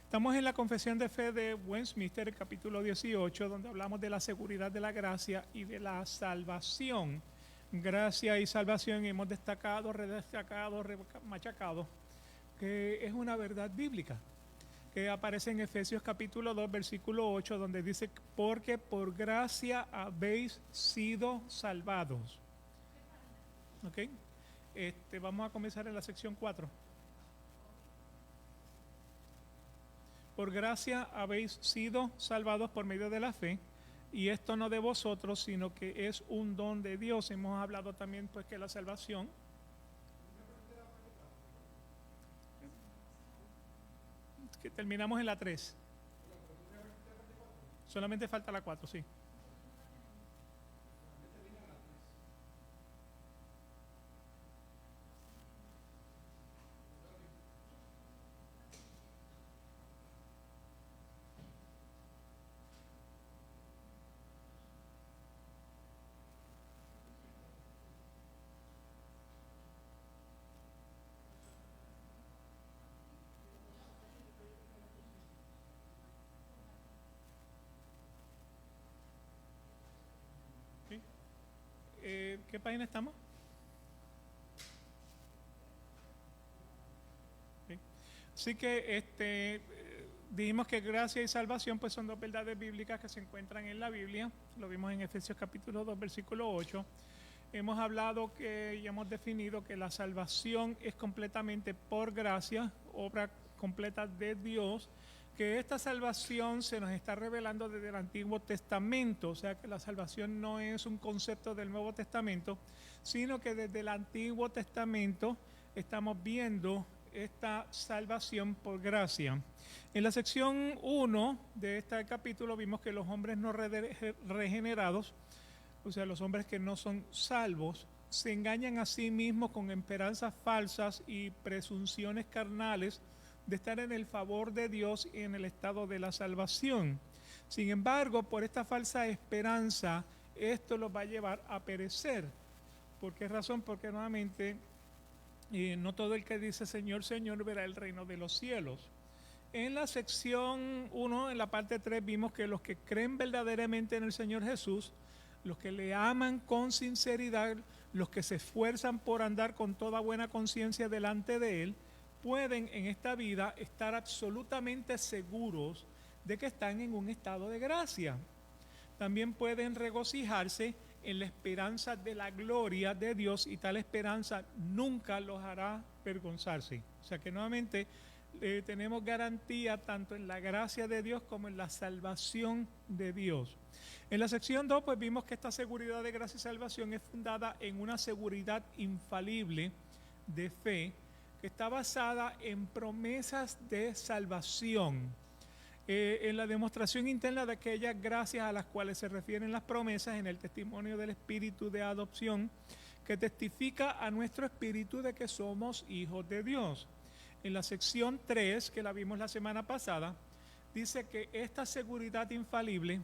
Estamos en la Confesión de Fe de Westminster, el capítulo 18, donde hablamos de la seguridad de la gracia y de la salvación. Gracia y salvación hemos destacado, redestacado, machacado, que es una verdad bíblica, que aparece en Efesios capítulo 2, versículo 8, donde dice, porque por gracia habéis sido salvados. ¿Ok? Vamos a comenzar en la sección 4. Por gracia habéis sido salvados por medio de la fe, y esto no de vosotros, sino que es un don de Dios. Hemos hablado también pues que la salvación, que terminamos en la 3. Solamente falta la 4, sí. ¿Sí? ¿Qué página estamos? ¿Sí? Así que dijimos que gracia y salvación pues son dos verdades bíblicas que se encuentran en la Biblia. Lo vimos en Efesios capítulo 2, versículo 8. Hemos hablado y hemos definido que la salvación es completamente por gracia, obra completa de Dios, que esta salvación se nos está revelando desde el Antiguo Testamento, o sea que la salvación no es un concepto del Nuevo Testamento, sino que desde el Antiguo Testamento estamos viendo esta salvación por gracia. En la sección 1 de este capítulo vimos que los hombres no regenerados, o sea, los hombres que no son salvos, se engañan a sí mismos con esperanzas falsas y presunciones carnales de estar en el favor de Dios y en el estado de la salvación. Sin embargo, por esta falsa esperanza, esto los va a llevar a perecer. ¿Por qué razón? Porque nuevamente no todo el que dice Señor, Señor verá el reino de los cielos. En la sección 1, en la parte 3, vimos que los que creen verdaderamente en el Señor Jesús, los que le aman con sinceridad, los que se esfuerzan por andar con toda buena conciencia delante de Él, pueden en esta vida estar absolutamente seguros de que están en un estado de gracia. También pueden regocijarse en la esperanza de la gloria de Dios, y tal esperanza nunca los hará avergonzarse. O sea que nuevamente tenemos garantía tanto en la gracia de Dios como en la salvación de Dios. En la sección 2 pues vimos que esta seguridad de gracia y salvación es fundada en una seguridad infalible de fe que está basada en promesas de salvación. En la demostración interna de aquellas gracias a las cuales se refieren las promesas, en el testimonio del espíritu de adopción que testifica a nuestro espíritu de que somos hijos de Dios. En la sección 3, que la vimos la semana pasada, dice que esta seguridad infalible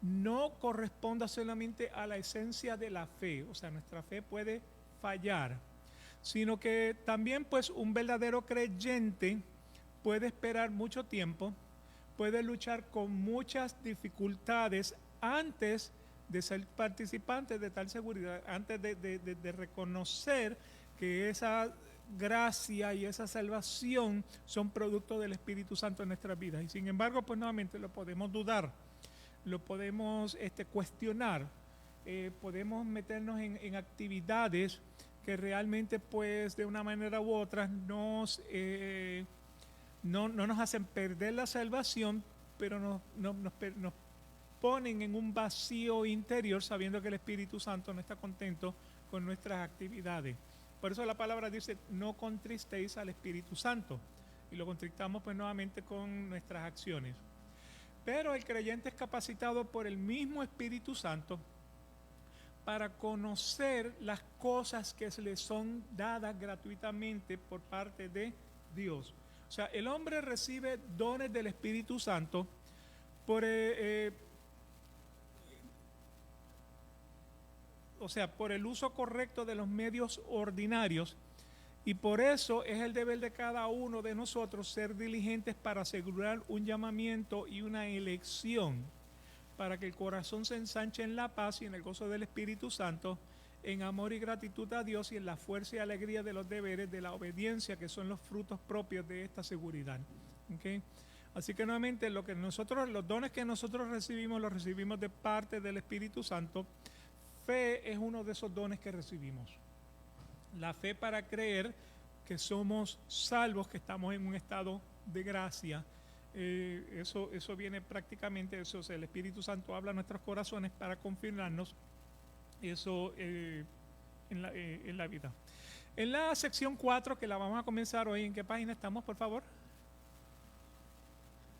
no corresponde solamente a la esencia de la fe, o sea, nuestra fe puede fallar, sino que también pues un verdadero creyente puede esperar mucho tiempo, puede luchar con muchas dificultades antes de ser participante de tal seguridad, antes de reconocer que esa gracia y esa salvación son producto del Espíritu Santo en nuestras vidas. Y sin embargo, pues nuevamente lo podemos dudar, lo podemos cuestionar, podemos meternos en actividades que realmente pues de una manera u otra no nos hacen perder la salvación, pero nos ponen en un vacío interior sabiendo que el Espíritu Santo no está contento con nuestras actividades. Por eso la palabra dice, no contristéis al Espíritu Santo, y lo contristamos pues nuevamente con nuestras acciones. Pero el creyente es capacitado por el mismo Espíritu Santo para conocer las cosas que se le son dadas gratuitamente por parte de Dios. O sea, el hombre recibe dones del Espíritu Santo por por el uso correcto de los medios ordinarios Y por eso es el deber de cada uno de nosotros ser diligentes para asegurar un llamamiento y una elección, para que el corazón se ensanche en la paz y en el gozo del Espíritu Santo, en amor y gratitud a Dios y en la fuerza y alegría de los deberes, de la obediencia, que son los frutos propios de esta seguridad. ¿Okay? Así que nuevamente los dones que nosotros recibimos, los recibimos de parte del Espíritu Santo. Fe es uno de esos dones que recibimos. La fe para creer que somos salvos, que estamos en un estado de gracia. Eso viene prácticamente, eso, o sea, el Espíritu Santo habla a nuestros corazones para confirmarnos eso en la vida. En la sección 4, que la vamos a comenzar hoy, ¿en qué página estamos, por favor?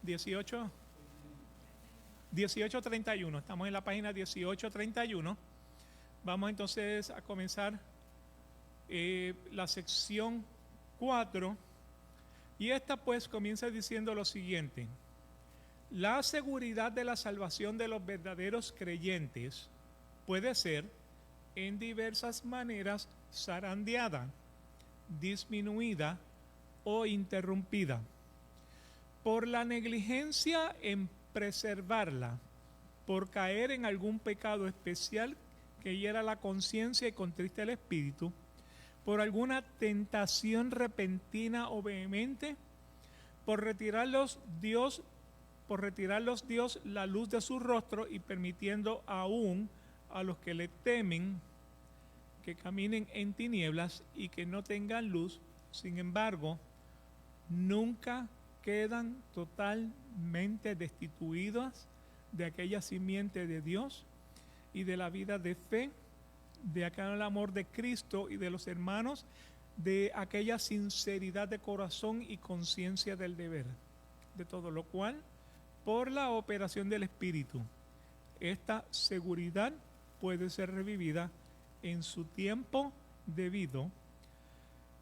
1831. Estamos en la página 1831. Vamos entonces a comenzar la sección 4, y esta pues comienza diciendo lo siguiente: la seguridad de la salvación de los verdaderos creyentes puede ser en diversas maneras zarandeada, disminuida o interrumpida por la negligencia en preservarla, por caer en algún pecado especial que hiera la conciencia y contriste el espíritu, por alguna tentación repentina o vehemente, por retirarlos Dios la luz de su rostro, y permitiendo aún a los que le temen que caminen en tinieblas y que no tengan luz. Sin embargo, nunca quedan totalmente destituidas de aquella simiente de Dios y de la vida de fe, de aquel amor de Cristo y de los hermanos, de aquella sinceridad de corazón y conciencia del deber. De todo lo cual, por la operación del Espíritu, esta seguridad puede ser revivida en su tiempo debido,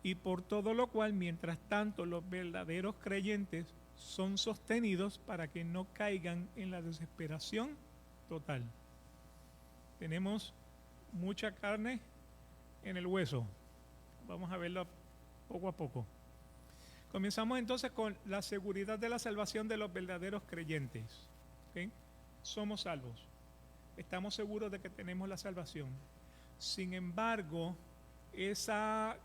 y por todo lo cual, mientras tanto, los verdaderos creyentes son sostenidos para que no caigan en la desesperación total. Tenemos mucha carne en el hueso. Vamos a verlo poco a poco. Comenzamos entonces con la seguridad de la salvación de los verdaderos creyentes. ¿Okay? Somos salvos. Estamos seguros de que tenemos la salvación. Sin embargo, esa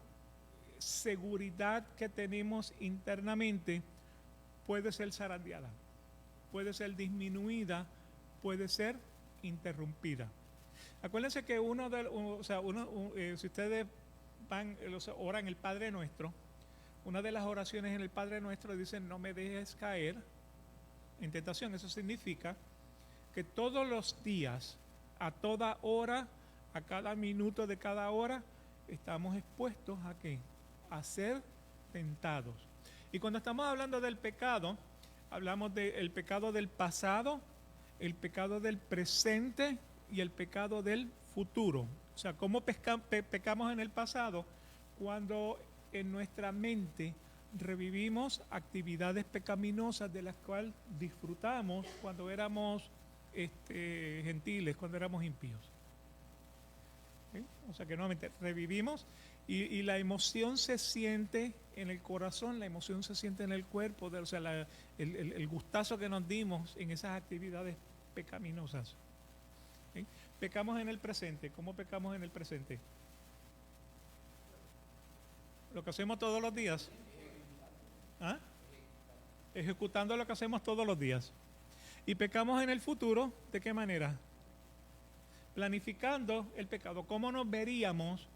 seguridad que tenemos internamente puede ser zarandeada, puede ser disminuida, puede ser interrumpida. Acuérdense que si ustedes oran el Padre Nuestro, una de las oraciones en el Padre Nuestro dice: no me dejes caer en tentación. Eso significa que todos los días, a toda hora, a cada minuto de cada hora, estamos expuestos a ¿qué? A ser tentados. Y cuando estamos hablando del pecado, hablamos del pecado del pasado, el pecado del presente y el pecado del futuro. O sea, ¿cómo pecamos en el pasado? Cuando en nuestra mente revivimos actividades pecaminosas de las cuales disfrutamos cuando éramos gentiles, cuando éramos impíos. ¿Sí? O sea que nuevamente revivimos y la emoción se siente en el corazón, la emoción se siente en el cuerpo, o sea, el gustazo que nos dimos en esas actividades pecaminosas. ¿Sí? Pecamos en el presente. ¿Cómo pecamos en el presente? Lo que hacemos todos los días. ¿Ah? Ejecutando lo que hacemos todos los días. Y pecamos en el futuro, ¿de qué manera? Planificando el pecado. ¿Cómo nos veríamos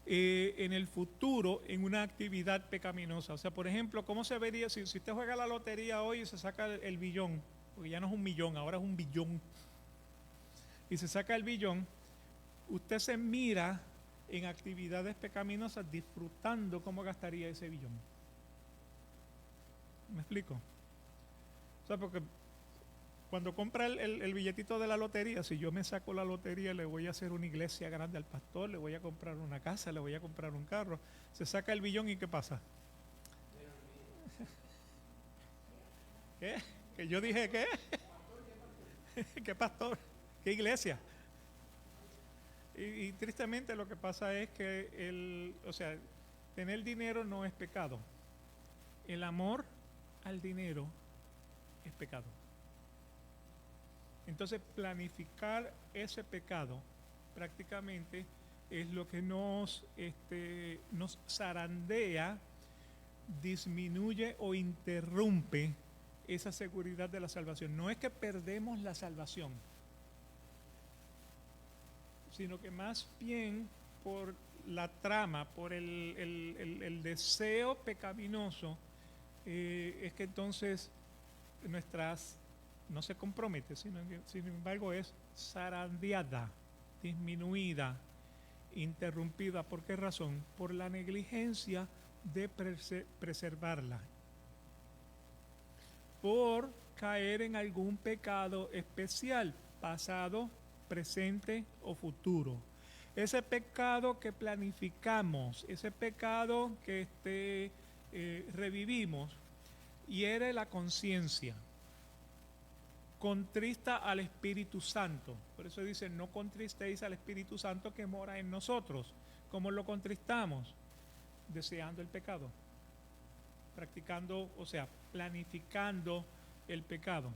en el futuro en una actividad pecaminosa? O sea, por ejemplo, ¿cómo se vería si usted juega la lotería hoy y se saca el billón? Porque ya no es un millón, ahora es un billón. Y se saca el billón, usted se mira en actividades pecaminosas disfrutando cómo gastaría ese billón. ¿Me explico? O sea, porque cuando compra el billetito de la lotería, si yo me saco la lotería, le voy a hacer una iglesia grande al pastor, le voy a comprar una casa, le voy a comprar un carro, se saca el billón y ¿qué pasa? ¿Qué? ¿Que yo dije qué? ¿Qué pastor? ¿Qué iglesia? Y tristemente lo que pasa es que Tener dinero no es pecado. El amor al dinero es pecado. Entonces, planificar ese pecado prácticamente es lo que nos zarandea, disminuye o interrumpe esa seguridad de la salvación. No es que perdemos la salvación, sino que más bien por la trama, por el deseo pecaminoso, es que entonces no se compromete, sino que, sin embargo, es zarandeada, disminuida, interrumpida. ¿Por qué razón? Por la negligencia de preservarla, por caer en algún pecado especial, pasado, presente o futuro. Ese pecado que planificamos, ese pecado que revivimos, hiere la conciencia, contrista al Espíritu Santo. Por eso dice, no contristéis al Espíritu Santo que mora en nosotros. ¿Cómo lo contristamos? Deseando el pecado, practicando, o sea, planificando el pecado.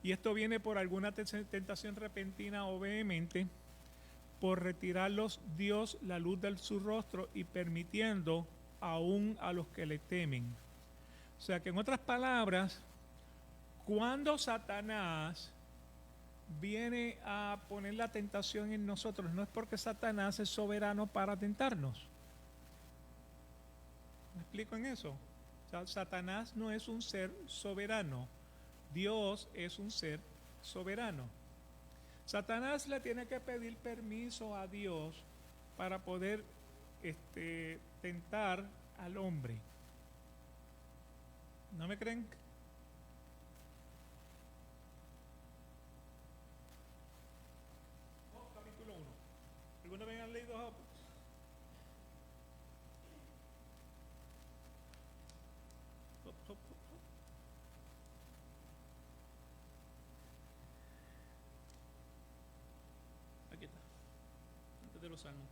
Y esto viene por alguna tentación repentina o vehemente, por retirarlos Dios la luz de su rostro y permitiendo aún a los que le temen. O sea que en otras palabras, cuando Satanás viene a poner la tentación en nosotros, no es porque Satanás es soberano para tentarnos. ¿Me explico en eso? O sea, Satanás no es un ser soberano, Dios es un ser soberano. Satanás le tiene que pedir permiso a Dios para poder tentar al hombre. ¿No me creen? Job, capítulo 1. ¿Alguno me han leído Job? Job. Aquí está, antes de los salmos.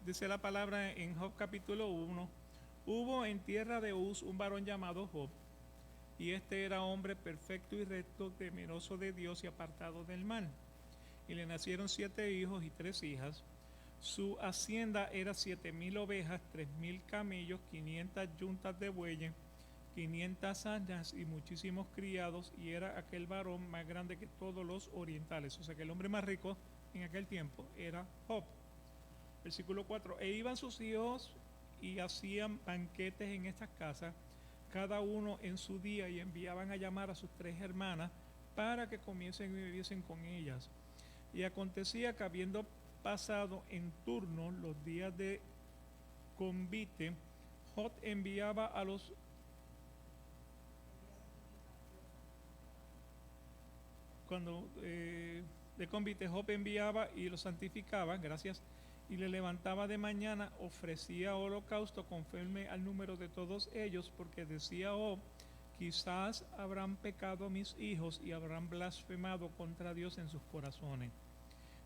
Dice la palabra en Job capítulo 1, hubo en tierra de Uz un varón llamado Job, y este era hombre perfecto y recto, temeroso de Dios y apartado del mal. Y le nacieron 7 hijos y 3 hijas. Su hacienda era 7,000 ovejas, 3,000 camellos, 500 yuntas de bueyes, 500 asnas y muchísimos criados, y era aquel varón más grande que todos los orientales. O sea que el hombre más rico en aquel tiempo era Job. Versículo 4, e iban sus hijos y hacían banquetes en estas casas, cada uno en su día, y enviaban a llamar a sus 3 hermanas para que comiesen y bebiesen con ellas. Y acontecía que habiendo pasado en turno los días de convite, Job enviaba a los de convite, Job enviaba y los santificaba, gracias, y le levantaba de mañana, ofrecía holocausto conforme al número de todos ellos, porque decía Job, quizás habrán pecado mis hijos y habrán blasfemado contra Dios en sus corazones.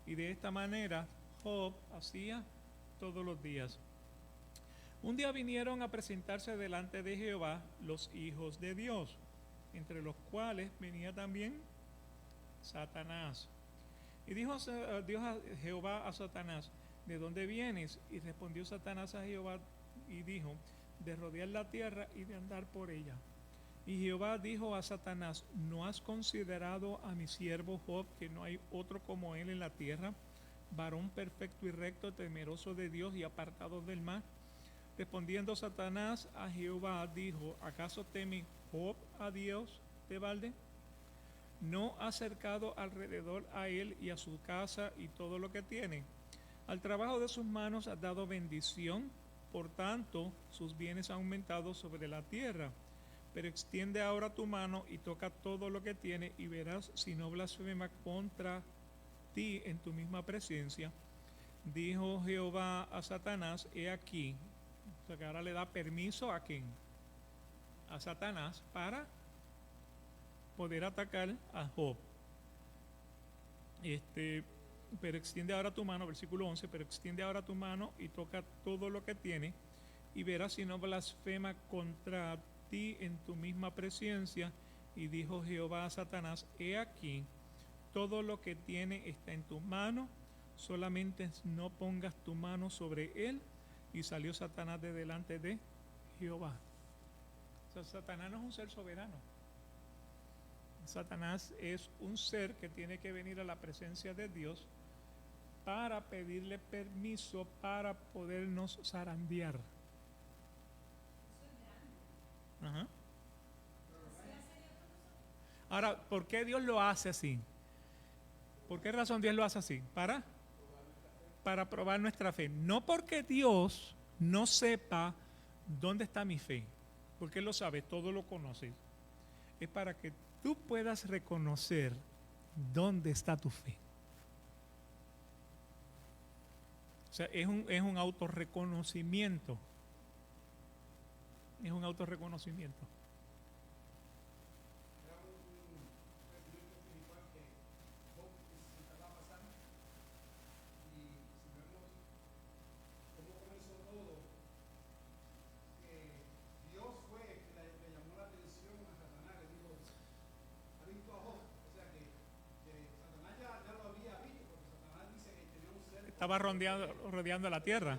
Y de esta manera Job hacía todos los días. Un día vinieron a presentarse delante de Jehová los hijos de Dios, entre los cuales venía también Satanás. Y dijo Dios a Jehová a Satanás, ¿de dónde vienes? Y respondió Satanás a Jehová y dijo, de rodear la tierra y de andar por ella. Y Jehová dijo a Satanás, ¿no has considerado a mi siervo Job, que no hay otro como él en la tierra, varón perfecto y recto, temeroso de Dios y apartado del mal? Respondiendo Satanás a Jehová, dijo, ¿acaso teme Job a Dios de balde? ¿No ha cercado alrededor a él y a su casa y todo lo que tiene? Al trabajo de sus manos has dado bendición, por tanto sus bienes han aumentado sobre la tierra. Pero extiende ahora tu mano y toca todo lo que tiene, y verás si no blasfema contra ti en tu misma presencia. Dijo Jehová a Satanás, he aquí. O sea que ahora le da permiso a quién, a Satanás, para poder atacar a Job. pero extiende ahora tu mano, versículo 11, pero extiende ahora tu mano y toca todo lo que tiene y verás si no blasfema contra ti en tu misma presencia. Y dijo Jehová a Satanás, he aquí, todo lo que tiene está en tu mano, solamente no pongas tu mano sobre él. Y salió Satanás de delante de Jehová. O sea, Satanás no es un ser soberano. Satanás es un ser que tiene que venir a la presencia de Dios para pedirle permiso para podernos zarandear. Ajá. Ahora, ¿por qué Dios lo hace así? ¿Por qué razón Dios lo hace así? Para probar nuestra fe. No porque Dios no sepa dónde está mi fe, porque Él lo sabe, todo lo conoce. Es para que tú puedas reconocer dónde está tu fe. O sea, es un autorreconocimiento. Es un autorreconocimiento. Estaba rodeando la tierra.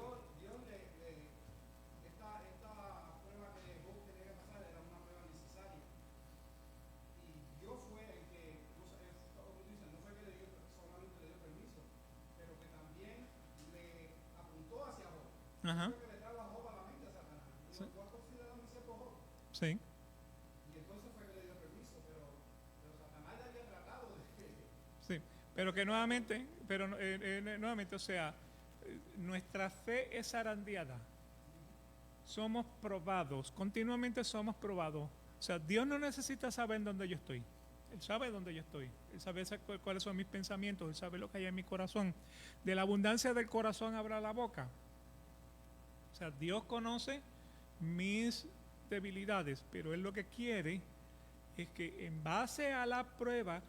Ajá. Sí. Y entonces fue que le dio permiso, pero Satanás ya había tratado de... Sí, pero que nuevamente, nuevamente, o sea, nuestra fe es zarandeada. Somos probados, continuamente somos probados. O sea, Dios no necesita saber dónde yo estoy. Él sabe dónde yo estoy. Él sabe cuáles son mis pensamientos. Él sabe lo que hay en mi corazón. De la abundancia del corazón habla la boca. O sea, Dios conoce mis debilidades, pero Él lo que quiere es que en base a la prueba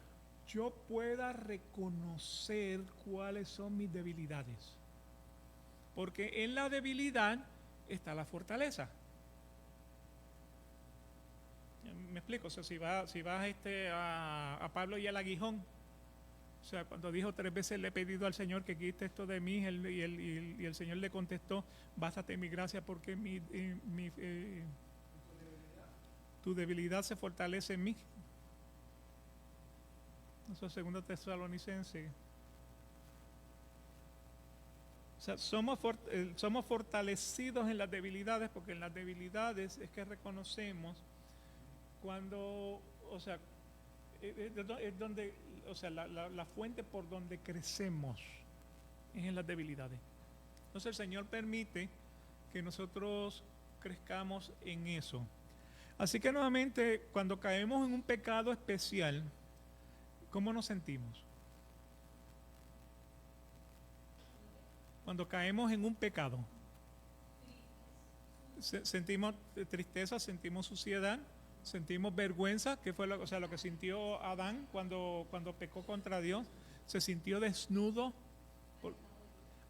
yo pueda reconocer cuáles son mis debilidades. Porque en la debilidad está la fortaleza. ¿Me explico? O sea, si vas a Pablo y al aguijón, o sea, cuando dijo 3 veces le he pedido al Señor que quite esto de mí, y el Señor le contestó, bástate mi gracia porque tu debilidad se fortalece en mí. Eso es 2 Tesalonicenses. O sea, somos fortalecidos en las debilidades, porque en las debilidades es que reconocemos cuando, o sea, es donde, o sea, la fuente por donde crecemos es en las debilidades. Entonces el Señor permite que nosotros crezcamos en eso. Así que nuevamente, cuando caemos en un pecado especial, ¿cómo nos sentimos? Cuando caemos en un pecado, sentimos tristeza, sentimos suciedad, sentimos vergüenza, que fue lo que sintió Adán cuando pecó contra Dios. Se sintió desnudo,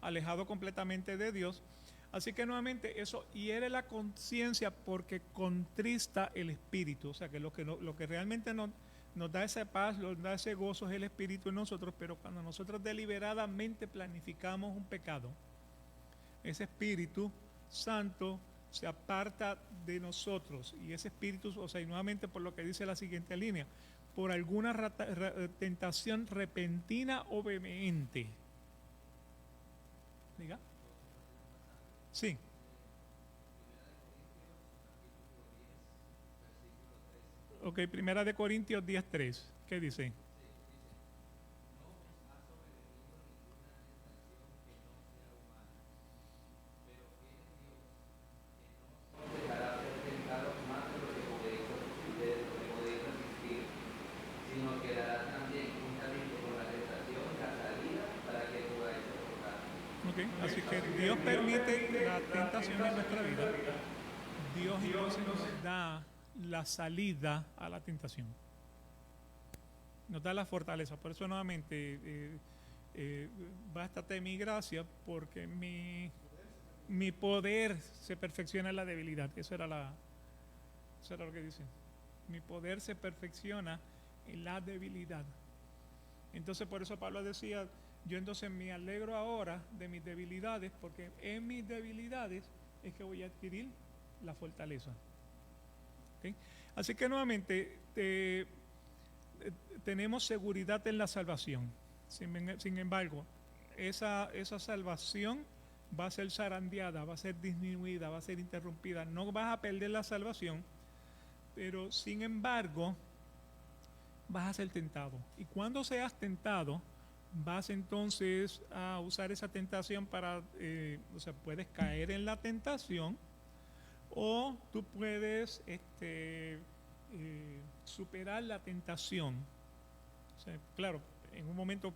alejado completamente de Dios. Así que nuevamente eso hiere la conciencia porque contrista el espíritu. O sea que lo que realmente nos da esa paz, nos da ese gozo es el espíritu en nosotros, pero cuando nosotros deliberadamente planificamos un pecado, ese Espíritu Santo se aparta de nosotros, y ese espíritu, o sea, y nuevamente por lo que dice la siguiente línea, por alguna tentación repentina o vehemente. ¿Diga? Sí. Ok, 1 Corintios 10:3. ¿Qué dice? Okay, así que Dios permite la tentación en nuestra vida. Dios entonces nos da la salida a la tentación. Nos da la fortaleza. Por eso nuevamente bástate mi gracia porque mi poder se perfecciona en la debilidad. Eso era lo que dice. Mi poder se perfecciona en la debilidad. Entonces por eso Pablo decía, yo entonces me alegro ahora de mis debilidades, porque en mis debilidades es que voy a adquirir la fortaleza. ¿Okay? Así que nuevamente tenemos seguridad en la salvación. Sin embargo, esa salvación va a ser zarandeada, va a ser disminuida, va a ser interrumpida. No vas a perder la salvación, pero sin embargo vas a ser tentado. Y cuando seas tentado, vas entonces a usar esa tentación para, o sea, puedes caer en la tentación o tú puedes superar la tentación. O sea, claro, en un momento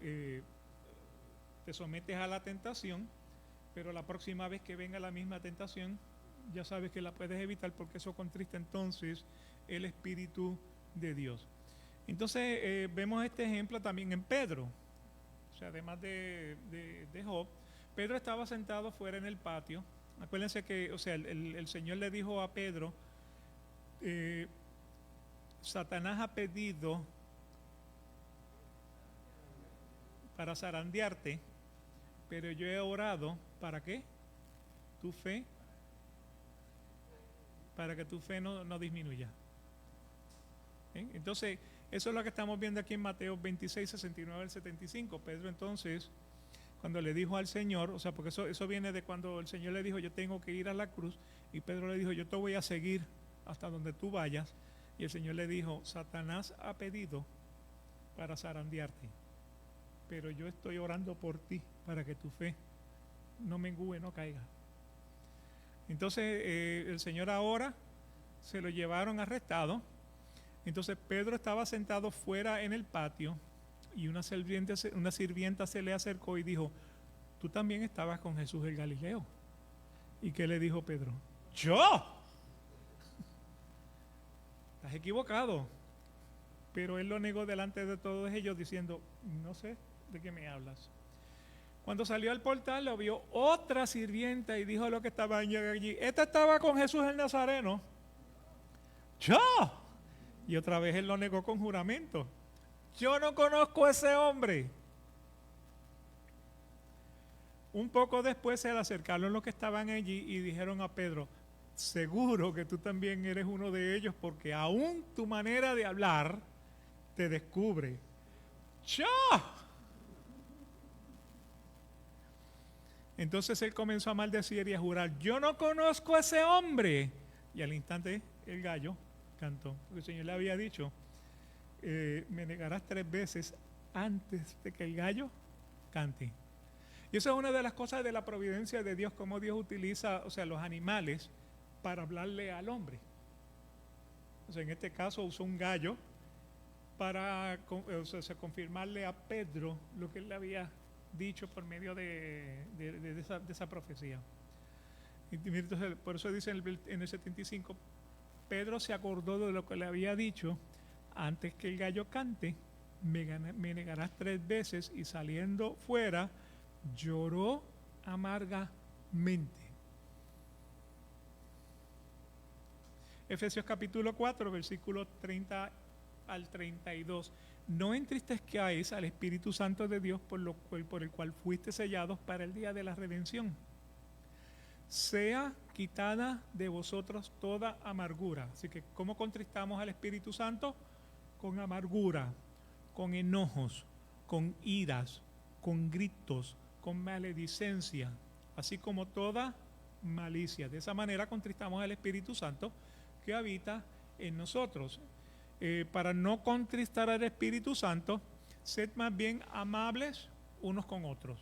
te sometes a la tentación, pero la próxima vez que venga la misma tentación, ya sabes que la puedes evitar porque eso contrista entonces el Espíritu de Dios. Entonces vemos este ejemplo también en Pedro. O sea, además de Job, Pedro estaba sentado fuera en el patio. Acuérdense que, o sea, el Señor le dijo a Pedro, Satanás ha pedido para zarandearte, pero yo he orado, ¿para qué? Tu fe, para que tu fe no disminuya. Entonces, eso es lo que estamos viendo aquí en Mateo 26, 69 al 75. Pedro entonces, cuando le dijo al Señor, o sea, porque eso viene de cuando el Señor le dijo, yo tengo que ir a la cruz, y Pedro le dijo, yo te voy a seguir hasta donde tú vayas, y el Señor le dijo, Satanás ha pedido para zarandearte, pero yo estoy orando por ti, para que tu fe no mengüe, no caiga. Entonces, el Señor ahora se lo llevaron arrestado. Entonces Pedro estaba sentado fuera en el patio y una sirvienta se le acercó y dijo, tú también estabas con Jesús el Galileo. ¿Y qué le dijo Pedro? ¿Yo? Estás equivocado. Pero él lo negó delante de todos ellos diciendo, no sé de qué me hablas. Cuando salió al portal lo vio otra sirvienta y dijo a los que estaban allí, esta estaba con Jesús el Nazareno. ¿Yo? Y otra vez él lo negó con juramento. Yo no conozco a ese hombre. Un poco después se le acercaron los que estaban allí y dijeron a Pedro, seguro que tú también eres uno de ellos porque aún tu manera de hablar te descubre. ¡Yo! Entonces él comenzó a maldecir y a jurar, yo no conozco a ese hombre. Y al instante el gallo cantó, porque el Señor le había dicho, me negarás 3 veces antes de que el gallo cante. Y eso es una de las cosas de la providencia de Dios, cómo Dios utiliza, o sea, los animales para hablarle al hombre. O sea, en este caso usó un gallo para confirmarle a Pedro lo que él le había dicho por medio de esa profecía. Entonces, por eso dice en el 75, Pedro se acordó de lo que le había dicho, antes que el gallo cante, me negarás 3 veces, y saliendo fuera, lloró amargamente. Efesios capítulo 4, versículos 30 al 32. No entristezcáis al Espíritu Santo de Dios, por el cual fuiste sellados para el día de la redención. Sea quitada de vosotros toda amargura. Así que, ¿cómo contristamos al Espíritu Santo? Con amargura, con enojos, con iras, con gritos, con maledicencia, así como toda malicia. De esa manera contristamos al Espíritu Santo que habita en nosotros. Para no contristar al Espíritu Santo, sed más bien amables unos con otros,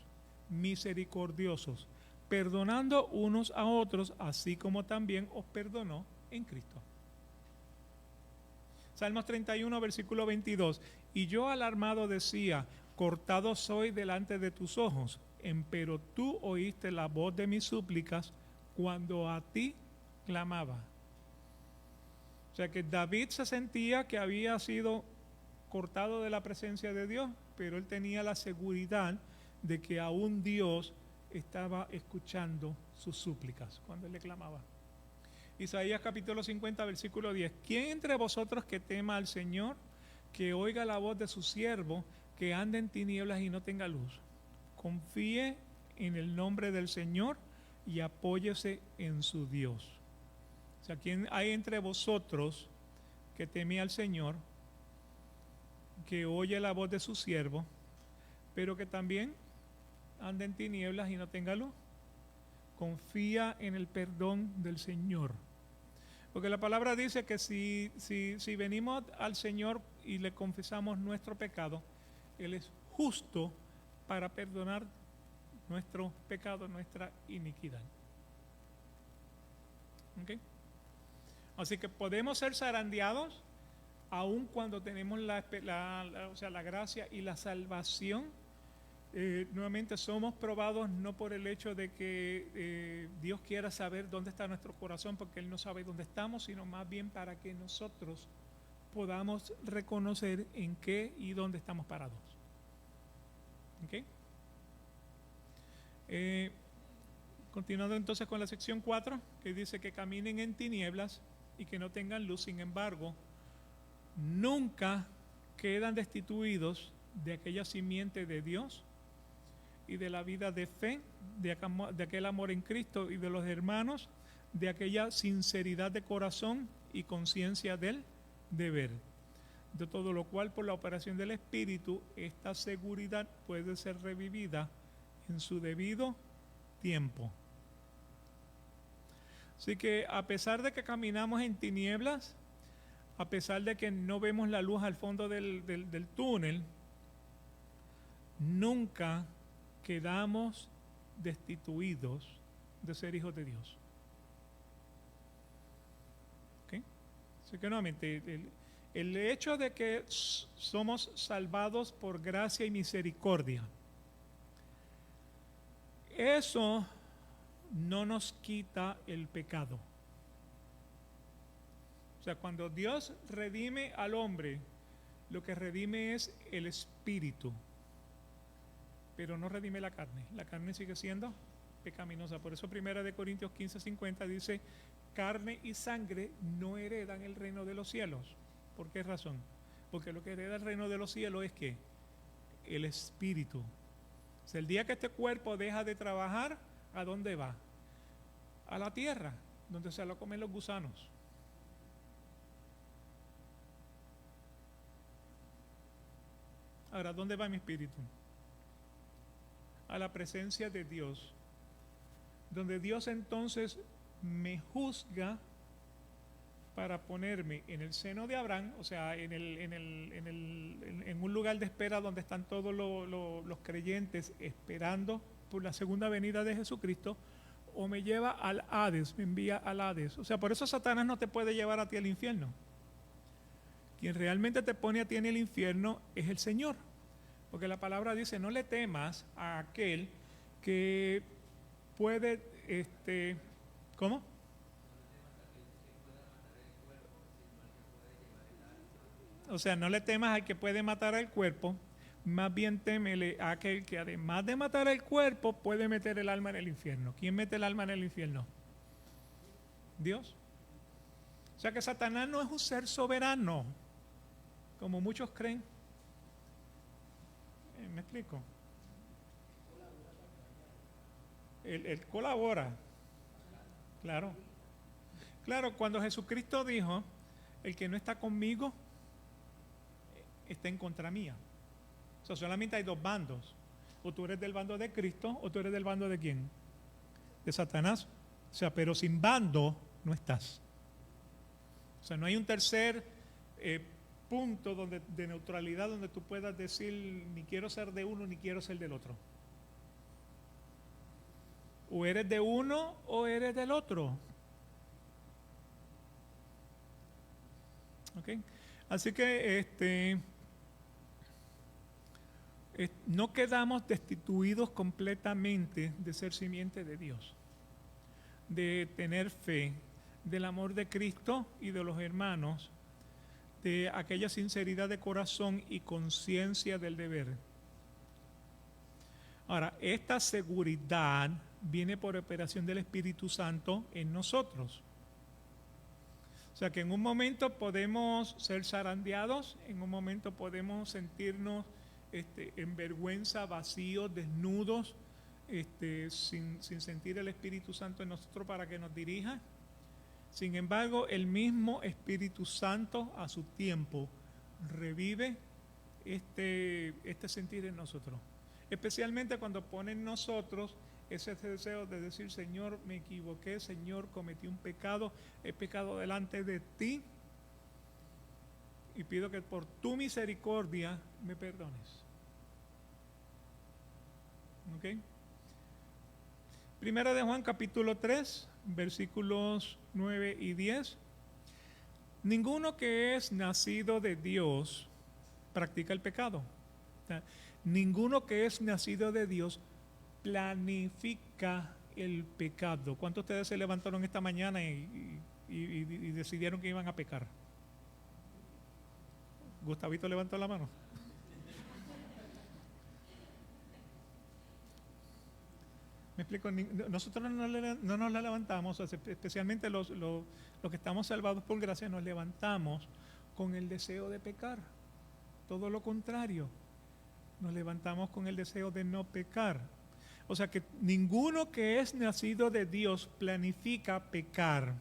misericordiosos, perdonando unos a otros, así como también os perdonó en Cristo. Salmos 31, versículo 22. Y yo alarmado decía, cortado soy delante de tus ojos, empero tú oíste la voz de mis súplicas cuando a ti clamaba. O sea que David se sentía que había sido cortado de la presencia de Dios, pero él tenía la seguridad de que aún Dios estaba escuchando sus súplicas cuando él le clamaba. Isaías capítulo 50, versículo 10. ¿Quién entre vosotros que tema al Señor, que oiga la voz de su siervo, que ande en tinieblas y no tenga luz? Confíe en el nombre del Señor y apóyese en su Dios. O sea, ¿quién hay entre vosotros que teme al Señor, que oye la voz de su siervo, pero que también anda en tinieblas y no tenga luz? Confía en el perdón del Señor. Porque la palabra dice que si venimos al Señor y le confesamos nuestro pecado, Él es justo para perdonar nuestro pecado, nuestra iniquidad. ¿Okay? Así que podemos ser zarandeados aun cuando tenemos la gracia y la salvación. Nuevamente somos probados no por el hecho de que Dios quiera saber dónde está nuestro corazón, porque Él no sabe dónde estamos, sino más bien para que nosotros podamos reconocer en qué y dónde estamos parados. ¿Okay? Continuando entonces con la sección 4, que dice que caminen en tinieblas y que no tengan luz, sin embargo, nunca quedan destituidos de aquella simiente de Dios y de la vida de fe, de aquel amor en Cristo y de los hermanos, de aquella sinceridad de corazón y conciencia del deber. De todo lo cual, por la operación del Espíritu, esta seguridad puede ser revivida en su debido tiempo. Así que a pesar de que caminamos en tinieblas, a pesar de que no vemos la luz al fondo del túnel, nunca quedamos destituidos de ser hijos de Dios. ¿Okay? Así que nuevamente, el hecho de que somos salvados por gracia y misericordia, eso no nos quita el pecado. O sea, cuando Dios redime al hombre, lo que redime es el espíritu, pero no redime la carne. La carne sigue siendo pecaminosa. Por eso 1 Corintios 15:50 dice: carne y sangre no heredan el reino de los cielos. ¿Por qué razón? Porque lo que hereda el reino de los cielos es ¿qué? El espíritu. O sea, el día que este cuerpo deja de trabajar, ¿a dónde va? A la tierra, donde se lo comen los gusanos. Ahora, ¿dónde va mi espíritu? A la presencia de Dios, donde Dios entonces me juzga para ponerme en el seno de Abraham, o sea, en un lugar de espera donde están todos los creyentes esperando por la segunda venida de Jesucristo, o me lleva al Hades, me envía al Hades. O sea, por eso Satanás no te puede llevar a ti al infierno. Quien realmente te pone a ti en el infierno es el Señor. Porque la palabra dice: no le temas a aquel que puede, ¿cómo? O sea, no le temas al que puede matar al cuerpo, más bien témele a aquel que además de matar el cuerpo puede meter el alma en el infierno. ¿Quién mete el alma en el infierno? Dios. O sea que Satanás no es un ser soberano, como muchos creen. ¿Me explico? Él colabora. Claro. Claro, cuando Jesucristo dijo: el que no está conmigo está en contra mía. O sea, solamente hay dos bandos. O tú eres del bando de Cristo, o tú eres del bando de ¿quién? De Satanás. O sea, pero sin bando no estás. O sea, no hay un tercer punto de neutralidad donde tú puedas decir: ni quiero ser de uno ni quiero ser del otro. O eres de uno o eres del otro. ¿Ok? Así que no quedamos destituidos completamente de ser simiente de Dios, de tener fe, del amor de Cristo y de los hermanos, de aquella sinceridad de corazón y conciencia del deber. Ahora, esta seguridad viene por operación del Espíritu Santo en nosotros. O sea que en un momento podemos ser zarandeados, en un momento podemos sentirnos en vergüenza, vacíos, desnudos, sin sentir el Espíritu Santo en nosotros para que nos dirija. Sin embargo, el mismo Espíritu Santo a su tiempo revive este sentir en nosotros. Especialmente cuando pone en nosotros ese deseo de decir: Señor, me equivoqué, Señor, cometí un pecado, he pecado delante de ti y pido que por tu misericordia me perdones. ¿Ok? Primera de Juan capítulo 3, versículos 9 y 10. Ninguno que es nacido de Dios practica el pecado. O sea, ninguno que es nacido de Dios planifica el pecado. ¿Cuántos de ustedes se levantaron esta mañana y decidieron que iban a pecar? Gustavito levantó la mano. Me explico, nosotros no nos la levantamos, especialmente los que estamos salvados por gracia, nos levantamos con el deseo de pecar. Todo lo contrario, nos levantamos con el deseo de no pecar. O sea que ninguno que es nacido de Dios planifica pecar.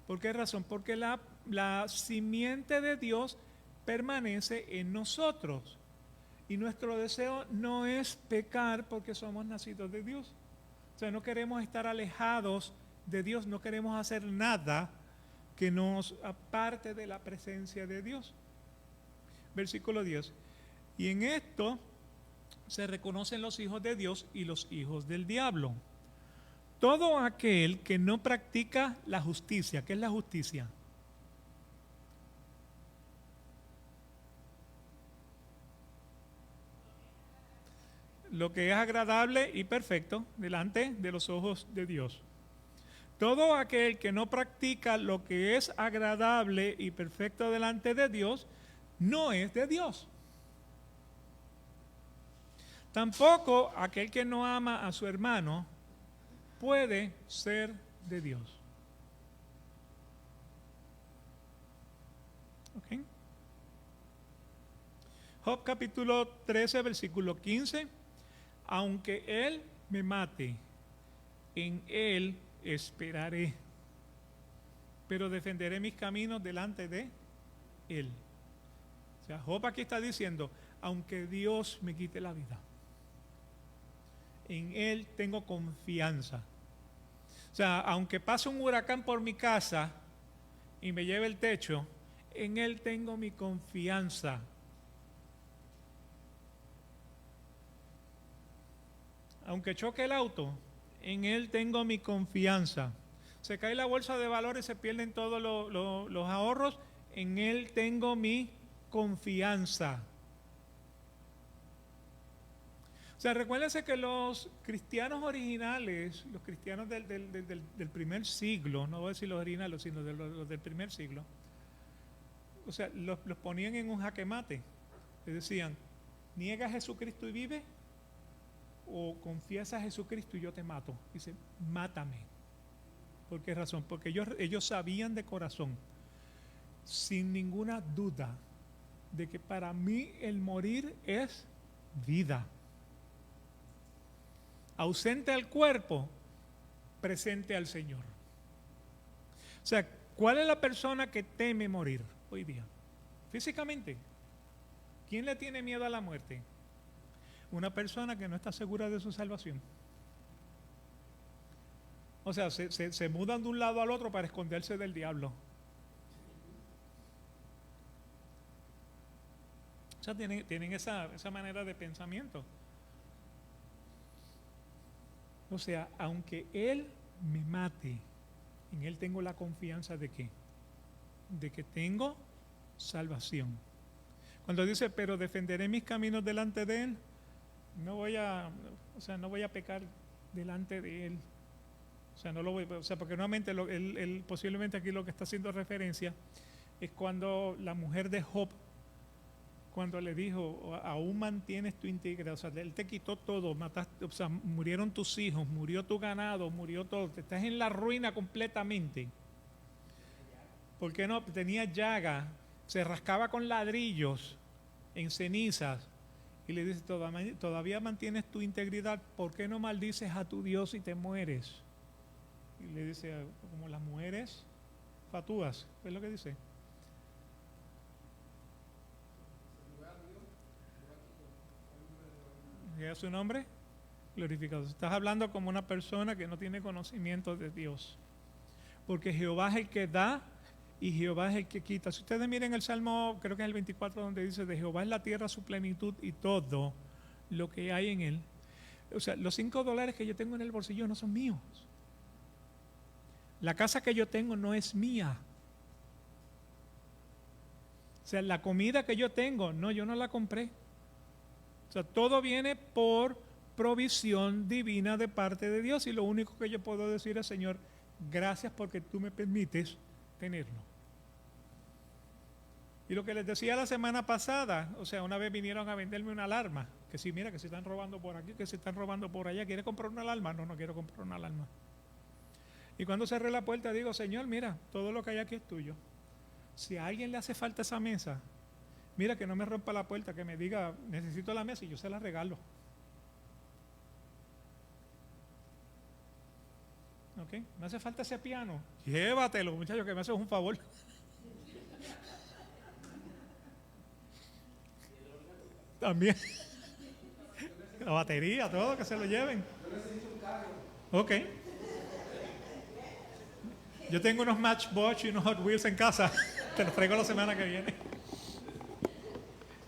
¿Por qué razón? Porque la simiente de Dios permanece en nosotros. Y nuestro deseo no es pecar porque somos nacidos de Dios. O sea, no queremos estar alejados de Dios, no queremos hacer nada que nos aparte de la presencia de Dios. Versículo 10. Y en esto se reconocen los hijos de Dios y los hijos del diablo. Todo aquel que no practica la justicia. ¿Qué es la justicia? Lo que es agradable y perfecto delante de los ojos de Dios. Todo aquel que no practica lo que es agradable y perfecto delante de Dios, no es de Dios. Tampoco aquel que no ama a su hermano puede ser de Dios. ¿Ok? Job capítulo 13, versículo 15. Aunque él me mate, en él esperaré, pero defenderé mis caminos delante de él. O sea, Job aquí está diciendo: aunque Dios me quite la vida, en él tengo confianza. O sea, aunque pase un huracán por mi casa y me lleve el techo, en él tengo mi confianza. Aunque choque el auto, en él tengo mi confianza. Se cae la bolsa de valores, se pierden todos los ahorros, en él tengo mi confianza. O sea, recuérdense que los cristianos originales, los cristianos del primer siglo, no voy a decir los originales, sino los del primer siglo, o sea, los ponían en un jaque mate. Les decían: niega a Jesucristo y vive, o confiesa a Jesucristo y yo te mato. Dice: mátame. ¿Por qué razón? Porque ellos sabían de corazón, sin ninguna duda, de que para mí el morir es vida. Ausente al cuerpo, presente al Señor. O sea, ¿cuál es la persona que teme morir hoy día? Físicamente. ¿Quién le tiene miedo a la muerte? Una persona que no está segura de su salvación. O sea, se mudan de un lado al otro para esconderse del diablo. O sea, tienen esa manera de pensamiento. O sea, aunque Él me mate, en Él tengo la confianza de ¿qué? De que tengo salvación. Cuando dice: pero defenderé mis caminos delante de Él, no voy a pecar delante de Él. O sea, no lo voy, o sea, porque nuevamente él posiblemente aquí lo que está haciendo referencia es cuando la mujer de Job, cuando le dijo, aún mantienes tu integridad, o sea, él te quitó todo, mataste, o sea, murieron tus hijos, murió tu ganado, murió todo, te estás en la ruina completamente. ¿Por qué no? Tenía llaga, se rascaba con ladrillos en cenizas y le dice, todavía mantienes tu integridad, ¿por qué no maldices a tu Dios y te mueres? Y le dice, como las mujeres fatúas, ¿qué es lo que dice? ¿Qué es su nombre? Glorificado. Estás hablando como una persona que no tiene conocimiento de Dios. Porque Jehová es el que da y Jehová es el que quita. Si ustedes miren el Salmo, creo que es el 24, donde dice, de Jehová es la tierra su plenitud y todo lo que hay en él. O sea, los $5 que yo tengo en el bolsillo no son míos. La casa que yo tengo no es mía. O sea, la comida que yo tengo, no, yo no la compré. O sea, todo viene por provisión divina de parte de Dios, y lo único que yo puedo decir es, Señor, gracias porque tú me permites tenerlo. Y lo que les decía la semana pasada, o sea, una vez vinieron a venderme una alarma, que sí, mira, que se están robando por aquí, que se están robando por allá. ¿Quieres comprar una alarma? No, no quiero comprar una alarma. Y cuando cerré la puerta digo, Señor, mira, todo lo que hay aquí es tuyo. Si a alguien le hace falta esa mesa, mira, que no me rompa la puerta, que me diga, necesito la mesa, y yo se la regalo. ¿Ok? Me hace falta ese piano, llévatelo, muchachos, que me haces un favor. También. La batería, todo, que se lo lleven. Ok. Yo tengo unos Matchbox y unos Hot Wheels en casa. Te los traigo la semana que viene.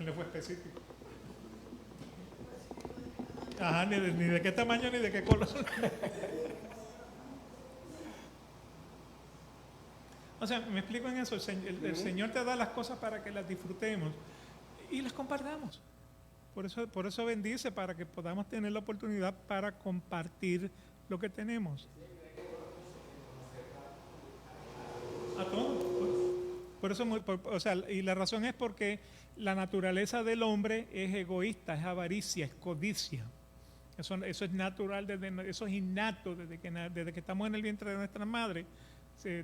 Le fue específico. Ajá, ni de qué tamaño ni de qué color. O sea, me explico en eso. El Señor te da las cosas para que las disfrutemos y las compartamos. Por eso bendice, para que podamos tener la oportunidad para compartir lo que tenemos. A todos. Por eso, o sea, y la razón es porque la naturaleza del hombre es egoísta, es avaricia, es codicia. Eso es natural, eso es innato desde que estamos en el vientre de nuestra madre.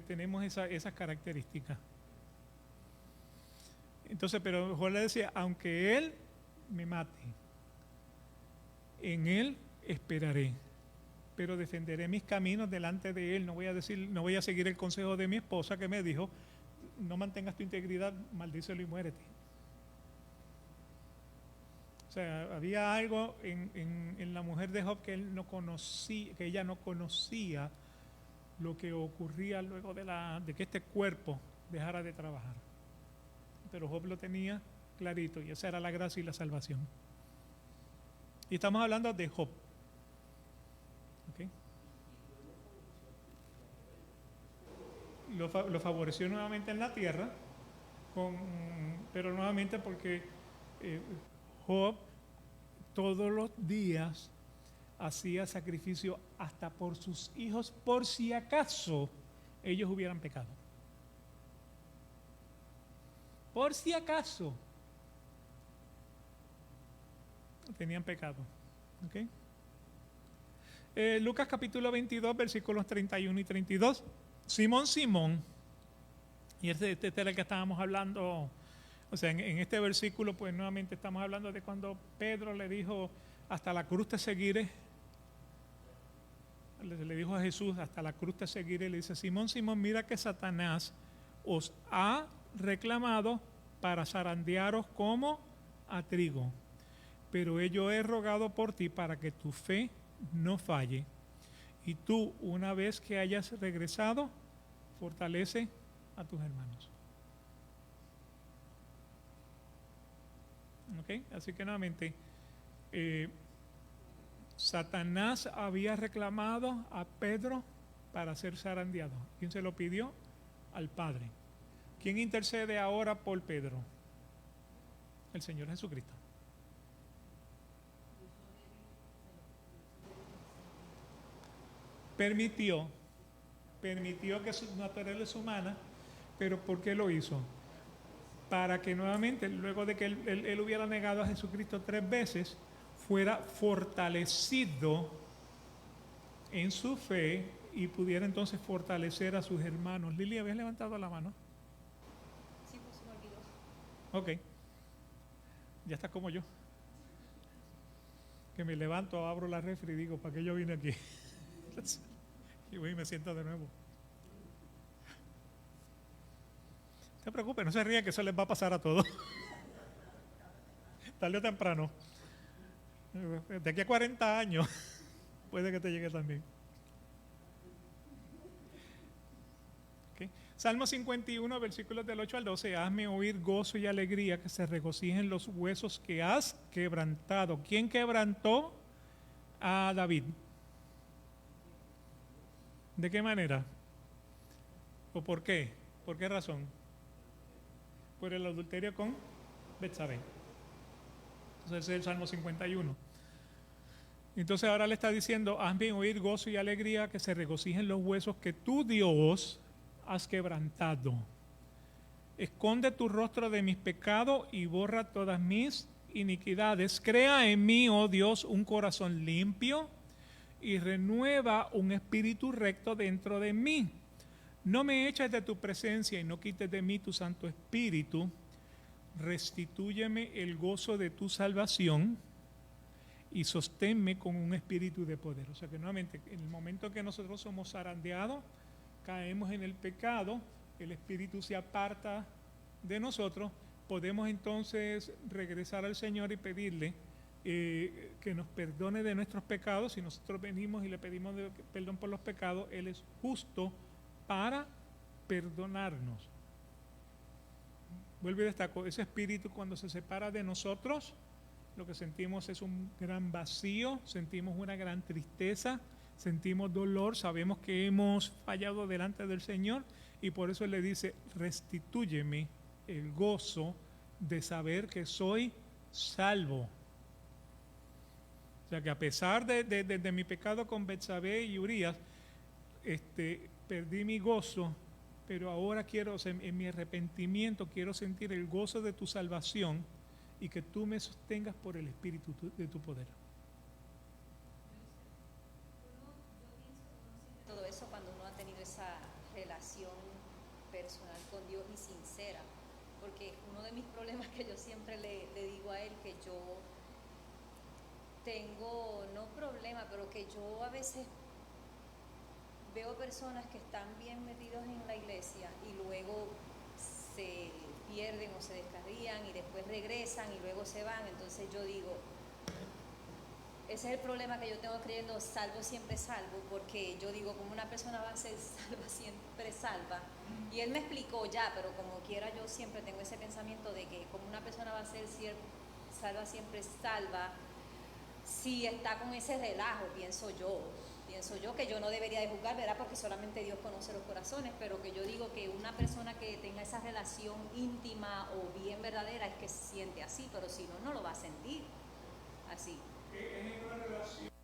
Tenemos esas características. Entonces, pero Job le decía, aunque él me mate, en él esperaré, pero defenderé mis caminos delante de él. No voy a seguir el consejo de mi esposa, que me dijo, no mantengas tu integridad, maldícelo y muérete. O sea, había algo en la mujer de Job que ella no conocía lo que ocurría luego de que este cuerpo dejara de trabajar. Pero Job lo tenía clarito, y esa era la gracia y la salvación. Y estamos hablando de Job. ¿Okay? Lo favoreció nuevamente en la tierra, pero nuevamente porque Job todos los días hacía sacrificio hasta por sus hijos, por si acaso ellos hubieran pecado. Por si acaso tenían pecado. ¿Okay? Lucas capítulo 22, versículos 31 y 32. Simón, y este era el que estábamos hablando, o sea, en este versículo, pues nuevamente estamos hablando de cuando Pedro le dijo, hasta la cruz te seguiré. Le dijo a Jesús, hasta la cruz te seguiré. Le dice, Simón, mira que Satanás os ha reclamado para zarandearos como a trigo, pero yo he rogado por ti para que tu fe no falle, y tú, una vez que hayas regresado, fortalece a tus hermanos. ¿Okay? Así que nuevamente, Satanás había reclamado a Pedro para ser zarandeado. ¿Quién se lo pidió? Al Padre. ¿Quién intercede ahora por Pedro? El Señor Jesucristo. Permitió que su naturaleza humana, pero ¿por qué lo hizo? para que nuevamente, luego de que él hubiera negado a Jesucristo 3 veces, fuera fortalecido en su fe y pudiera entonces fortalecer a sus hermanos. Lili, ¿habías levantado la mano? Sí, pues se me olvidó. Ok, ya está como yo. Que me levanto, abro la refri y digo, ¿para qué yo vine aquí? Y voy y me siento de nuevo. No se preocupe, no se ría, que eso les va a pasar a todos. Tarde o temprano. De aquí a 40 años puede que te llegue también. Okay. Salmo 51, versículos del 8 al 12. Hazme oír gozo y alegría, que se regocijen los huesos que has quebrantado. ¿Quién quebrantó a David? ¿De qué manera? ¿O por qué? ¿Por qué razón? Por el adulterio con Betsabé. Entonces ese es el Salmo 51. Entonces ahora le está diciendo, hazme oír gozo y alegría, que se regocijen los huesos que tú, Dios, has quebrantado. Esconde tu rostro de mis pecados y borra todas mis iniquidades. Crea en mí, oh Dios, un corazón limpio y renueva un espíritu recto dentro de mí. No me eches de tu presencia y no quites de mí tu Santo Espíritu. Restitúyeme el gozo de tu salvación y sosténme con un espíritu de poder. O sea que nuevamente, en el momento que nosotros somos zarandeados, caemos en el pecado, el espíritu se aparta de nosotros, podemos entonces regresar al Señor y pedirle que nos perdone de nuestros pecados. Si nosotros venimos y le pedimos perdón por los pecados, Él es justo para perdonarnos. Vuelvo y destaco, ese espíritu cuando se separa de nosotros, lo que sentimos es un gran vacío, sentimos una gran tristeza, sentimos dolor, sabemos que hemos fallado delante del Señor y por eso Él le dice, restitúyeme el gozo de saber que soy salvo. O sea que a pesar de mi pecado con Betsabé y Urías, perdí mi gozo, pero ahora quiero, o sea, en mi arrepentimiento, quiero sentir el gozo de tu salvación y que tú me sostengas por el espíritu de tu poder. Todo eso cuando uno ha tenido esa relación personal con Dios y sincera, porque uno de mis problemas que yo siempre le digo a él, que yo tengo, no problema, pero que yo a veces veo personas que están bien metidos en la iglesia y luego se pierden o se descarrían y después regresan y luego se van. Entonces yo digo, ese es el problema que yo tengo creyendo salvo siempre salvo, porque yo digo, como una persona va a ser salva siempre salva, y él me explicó ya, pero como quiera yo siempre tengo ese pensamiento de que como una persona va a ser salva siempre salva, si está con ese relajo, pienso yo que yo no debería de juzgar, ¿verdad? Porque solamente Dios conoce los corazones, pero que yo digo que una persona que tenga esa relación íntima o bien verdadera es que se siente así, pero si no, no lo va a sentir así. Es una relación.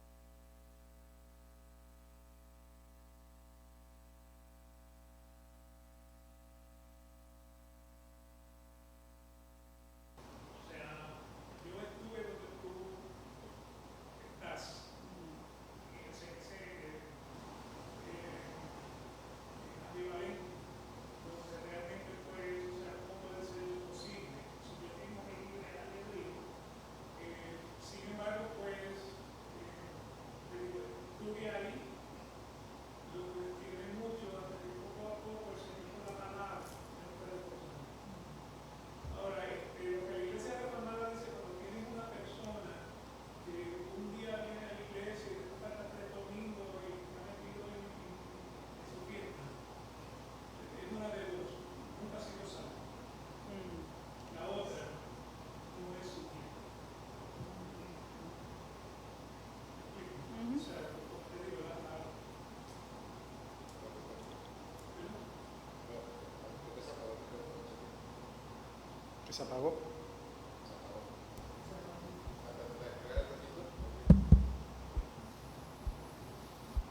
Se apagó.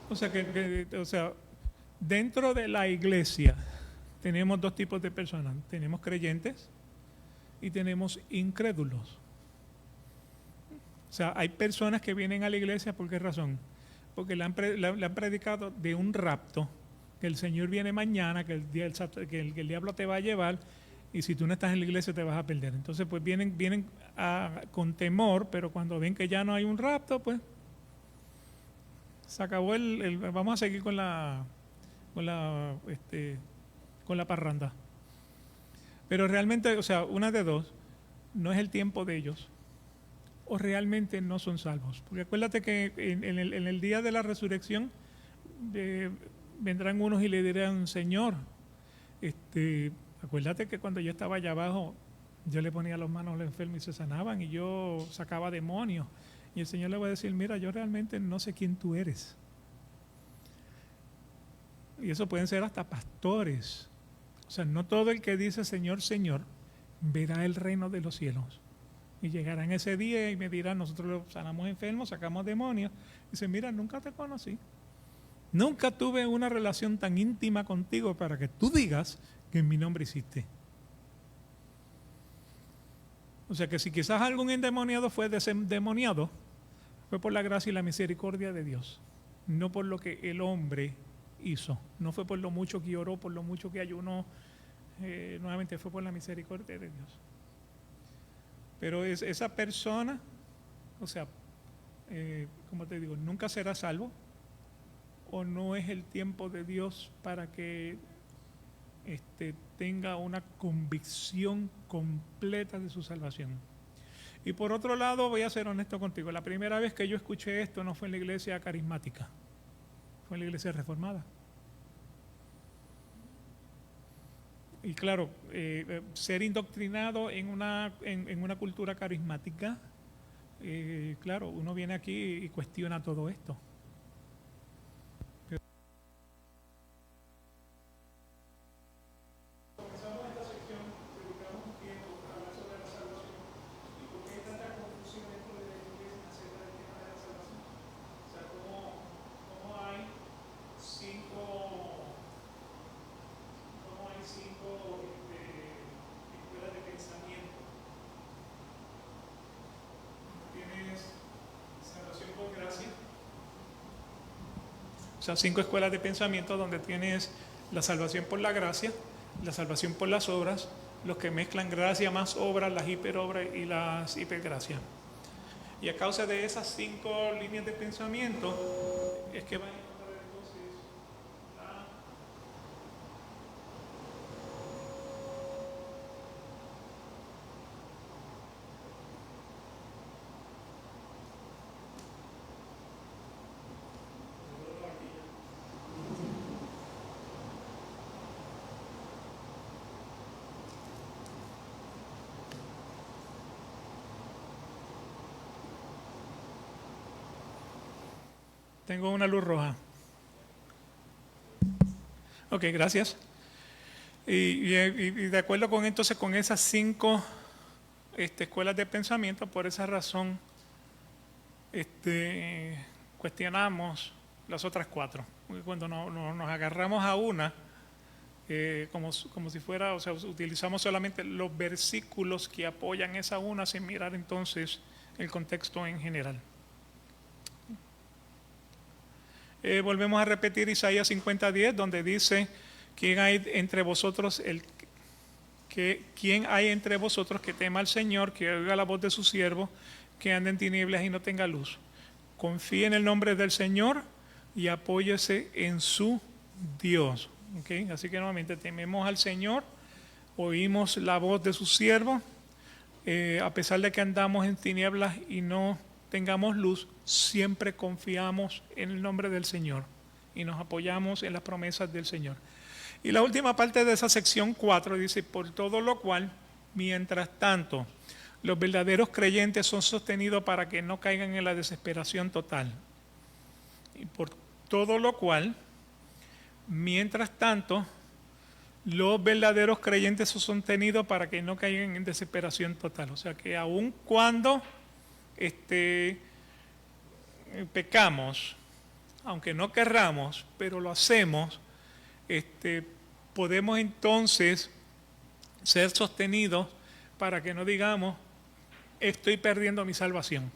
O sea, dentro de la iglesia tenemos dos tipos de personas. Tenemos creyentes y tenemos incrédulos. O sea, hay personas que vienen a la iglesia, ¿por qué razón? Porque le han predicado de un rapto, que el Señor viene mañana, que el diablo te va a llevar, y si tú no estás en la iglesia te vas a perder. Entonces, pues vienen con temor, pero cuando ven que ya no hay un rapto, pues se acabó vamos a seguir con la parranda. Pero realmente, o sea, una de dos, no es el tiempo de ellos, o realmente no son salvos. Porque acuérdate que en el día de la resurrección vendrán unos y le dirán, Señor, acuérdate que cuando yo estaba allá abajo, yo le ponía las manos a los enfermos y se sanaban, y yo sacaba demonios. Y el Señor le va a decir, mira, yo realmente no sé quién tú eres. Y eso pueden ser hasta pastores. O sea, no todo el que dice Señor, Señor, verá el reino de los cielos. Y llegarán ese día y me dirán, nosotros sanamos enfermos, sacamos demonios. Y dicen, mira, nunca te conocí. Nunca tuve una relación tan íntima contigo para que tú digas que en mi nombre hiciste. O sea que si quizás algún endemoniado fue desendemoniado, fue por la gracia y la misericordia de Dios, no por lo que el hombre hizo, no fue por lo mucho que oró, por lo mucho que ayunó, nuevamente fue por la misericordia de Dios. Pero esa persona, o sea, como te digo, nunca será salvo, o no es el tiempo de Dios para que tenga una convicción completa de su salvación. Y por otro lado, voy a ser honesto contigo, la primera vez que yo escuché esto no fue en la iglesia carismática, fue en la iglesia reformada. Y claro, ser indoctrinado en una cultura carismática, claro, uno viene aquí y cuestiona todo esto. O sea, 5 escuelas de pensamiento donde tienes la salvación por la gracia, la salvación por las obras, los que mezclan gracia más obras, las hiperobras y las hipergracias. Y a causa de esas 5 líneas de pensamiento es que van a encontrar entonces tengo una luz roja. Ok, gracias. Y de acuerdo con entonces con esas 5 escuelas de pensamiento, por esa razón cuestionamos las otras 4. Porque cuando nos agarramos a una, como si fuera, o sea, utilizamos solamente los versículos que apoyan esa una sin mirar entonces el contexto en general. Volvemos a repetir Isaías 50:10, donde dice, ¿quién hay entre vosotros que tema al Señor, que oiga la voz de su siervo, que ande en tinieblas y no tenga luz? Confíe en el nombre del Señor y apóyese en su Dios. ¿Okay? Así que nuevamente tememos al Señor, oímos la voz de su siervo, a pesar de que andamos en tinieblas y no tengamos luz, siempre confiamos en el nombre del Señor y nos apoyamos en las promesas del Señor. Y la última parte de esa sección 4 dice, por todo lo cual, mientras tanto, los verdaderos creyentes son sostenidos para que no caigan en la desesperación total. Y por todo lo cual, mientras tanto, los verdaderos creyentes son sostenidos para que no caigan en desesperación total. O sea que aun cuando pecamos, aunque no querramos, pero lo hacemos, podemos entonces ser sostenidos para que no digamos, estoy perdiendo mi salvación.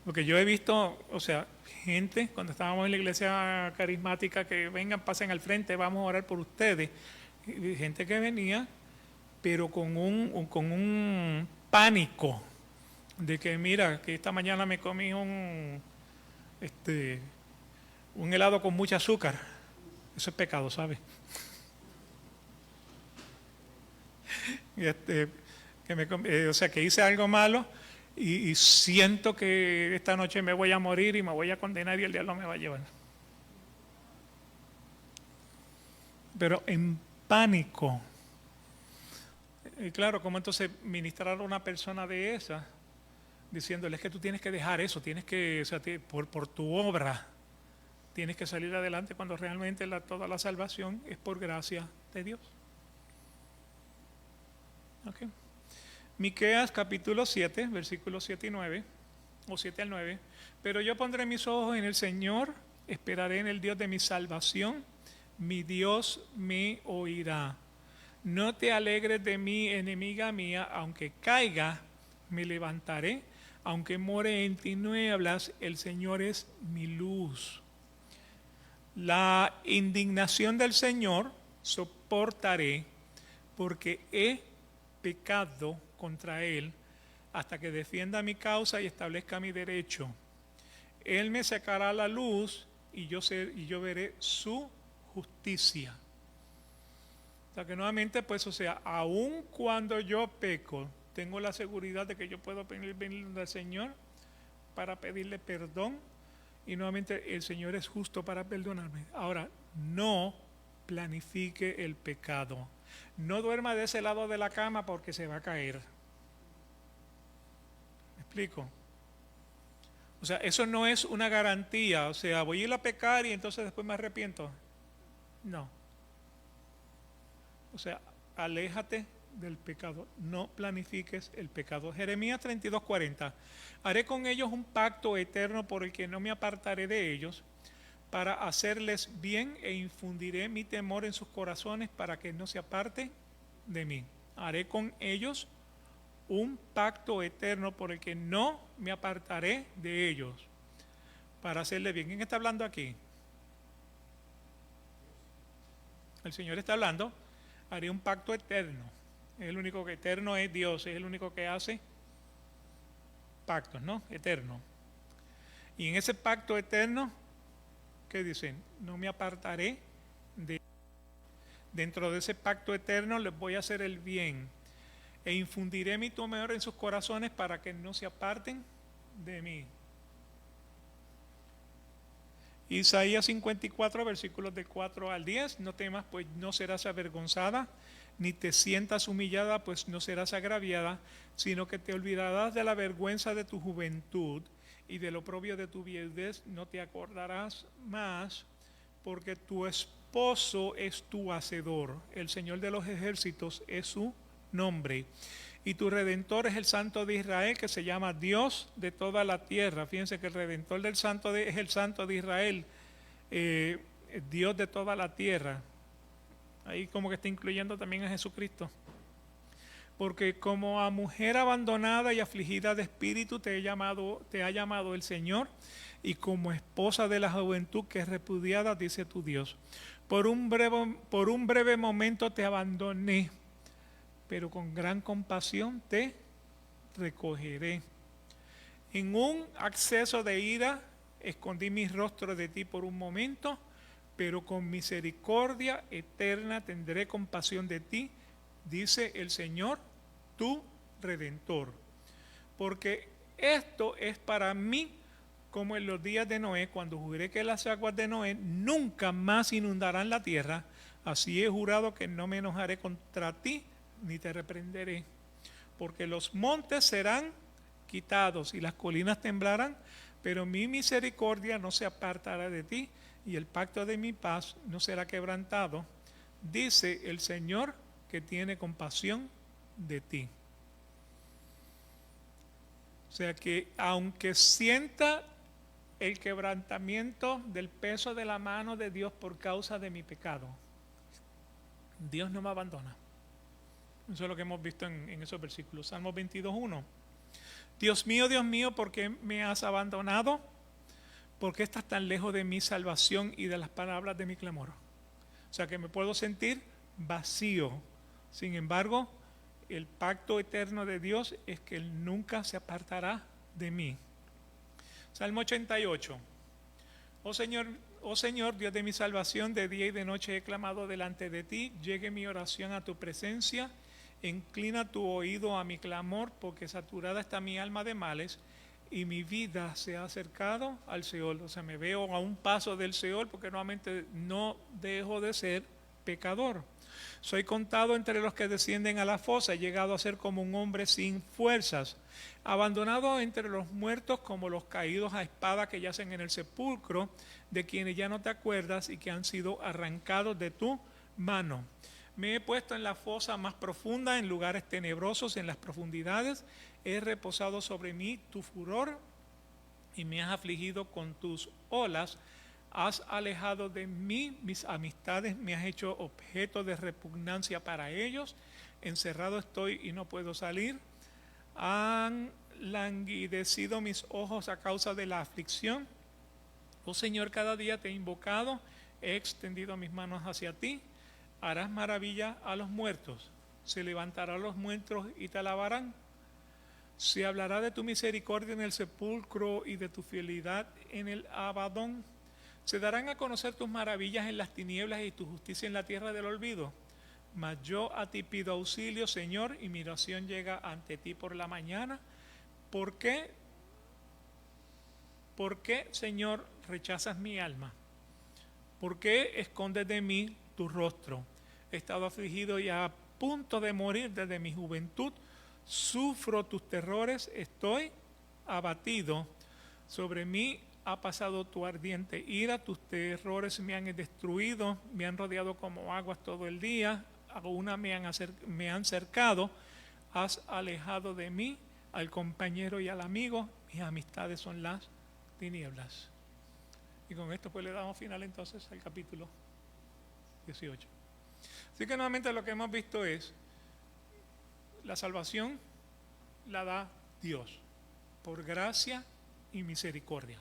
Porque yo he visto, o sea, gente, cuando estábamos en la iglesia carismática, que vengan, pasen al frente, vamos a orar por ustedes. Y gente que venía, pero con un pánico de que, mira, que esta mañana me comí un helado con mucho azúcar. Eso es pecado, ¿sabes? O sea, que hice algo malo y siento que esta noche me voy a morir y me voy a condenar y el diablo me va a llevar. Pero en pánico. Y claro, ¿cómo entonces ministrar a una persona de esa? Diciéndole, es que tú tienes que dejar eso, tienes que, o sea, por tu obra, tienes que salir adelante cuando realmente toda la salvación es por gracia de Dios. Okay. Miqueas capítulo 7, versículos 7 y 9, o 7 al 9. Pero yo pondré mis ojos en el Señor, esperaré en el Dios de mi salvación, mi Dios me oirá. No te alegres de mí, enemiga mía, aunque caiga, me levantaré, aunque more en tinieblas, el Señor es mi luz. La indignación del Señor soportaré, porque he pecado contra Él, hasta que defienda mi causa y establezca mi derecho. Él me sacará la luz y yo veré su justicia. O sea que nuevamente, pues, o sea, aun cuando yo peco, tengo la seguridad de que yo puedo venir al Señor para pedirle perdón, y nuevamente el Señor es justo para perdonarme. Ahora, no planifique el pecado. No duerma de ese lado de la cama porque se va a caer. ¿Me explico? O sea, eso no es una garantía. O sea, voy a ir a pecar y entonces después me arrepiento. No. O sea, aléjate del pecado. No planifiques el pecado. Jeremías 32:40. Haré con ellos un pacto eterno por el que no me apartaré de ellos, para hacerles bien, e infundiré mi temor en sus corazones para que no se aparte de mí. Haré con ellos un pacto eterno por el que no me apartaré de ellos, para hacerles bien. ¿Quién está hablando aquí? El Señor está hablando. Haré un pacto eterno. Es el único que eterno es Dios, es el único que hace pactos, ¿no? Eterno. Y en ese pacto eterno, ¿qué dicen? No me apartaré de... Dentro de ese pacto eterno les voy a hacer el bien, e infundiré mi temor en sus corazones para que no se aparten de mí. Isaías 54, versículos del 4 al 10. No temas, pues no serás avergonzada, ni te sientas humillada, pues no serás agraviada, sino que te olvidarás de la vergüenza de tu juventud, y del oprobio de tu viudez no te acordarás más, porque tu esposo es tu hacedor, el Señor de los ejércitos es su nombre, y tu Redentor es el Santo de Israel, que se llama Dios de toda la tierra. Fíjense que el Redentor del Santo es el Santo de Israel, Dios de toda la tierra. Ahí como que está incluyendo también a Jesucristo. Porque como a mujer abandonada y afligida de espíritu te ha llamado el Señor, y como esposa de la juventud que es repudiada, dice tu Dios. Por un breve momento te abandoné, pero con gran compasión te recogeré. En un acceso de ira escondí mi rostro de ti por un momento, pero con misericordia eterna tendré compasión de ti, dice el Señor, tu Redentor. Porque esto es para mí como en los días de Noé, cuando juré que las aguas de Noé nunca más inundarán la tierra. Así he jurado que no me enojaré contra ti, ni te reprenderé. Porque los montes serán quitados y las colinas temblarán, pero mi misericordia no se apartará de ti, y el pacto de mi paz no será quebrantado, dice el Señor, que tiene compasión de ti. O sea que aunque sienta el quebrantamiento del peso de la mano de Dios por causa de mi pecado, Dios no me abandona. Eso es lo que hemos visto en esos versículos. Salmo 22:1. Dios mío, ¿por qué me has abandonado? ¿Por qué estás tan lejos de mi salvación y de las palabras de mi clamor? O sea que me puedo sentir vacío. Sin embargo, el pacto eterno de Dios es que Él nunca se apartará de mí. Salmo 88. Oh Señor, Dios de mi salvación, de día y de noche he clamado delante de ti. Llegue mi oración a tu presencia. Inclina tu oído a mi clamor, porque saturada está mi alma de males y mi vida se ha acercado al Seol. O sea, me veo a un paso del Seol porque nuevamente no dejo de ser pecador. Soy contado entre los que descienden a la fosa, he llegado a ser como un hombre sin fuerzas, abandonado entre los muertos como los caídos a espada que yacen en el sepulcro, de quienes ya no te acuerdas y que han sido arrancados de tu mano. Me he puesto en la fosa más profunda, en lugares tenebrosos, en las profundidades. He reposado sobre mí tu furor y me has afligido con tus olas. Has alejado de mí mis amistades, me has hecho objeto de repugnancia para ellos. Encerrado estoy y no puedo salir. Han languidecido mis ojos a causa de la aflicción. Oh Señor, cada día te he invocado, he extendido mis manos hacia ti. Harás maravilla a los muertos, se levantarán los muertos y te alabarán. Se hablará de tu misericordia en el sepulcro y de tu fidelidad en el Abadón. Se darán a conocer tus maravillas en las tinieblas y tu justicia en la tierra del olvido. Mas yo a ti pido auxilio, Señor, y mi oración llega ante ti por la mañana. ¿Por qué, Señor, rechazas mi alma? ¿Por qué escondes de mí tu rostro? He estado afligido y a punto de morir desde mi juventud. Sufro tus terrores, estoy abatido. Sobre mí ha pasado tu ardiente ira, tus terrores me han destruido, me han rodeado como aguas todo el día, a una me han cercado. Has alejado de mí al compañero y al amigo, mis amistades son las tinieblas. Y con esto pues le damos final entonces al capítulo 18. Así que nuevamente lo que hemos visto es la salvación la da Dios por gracia y misericordia.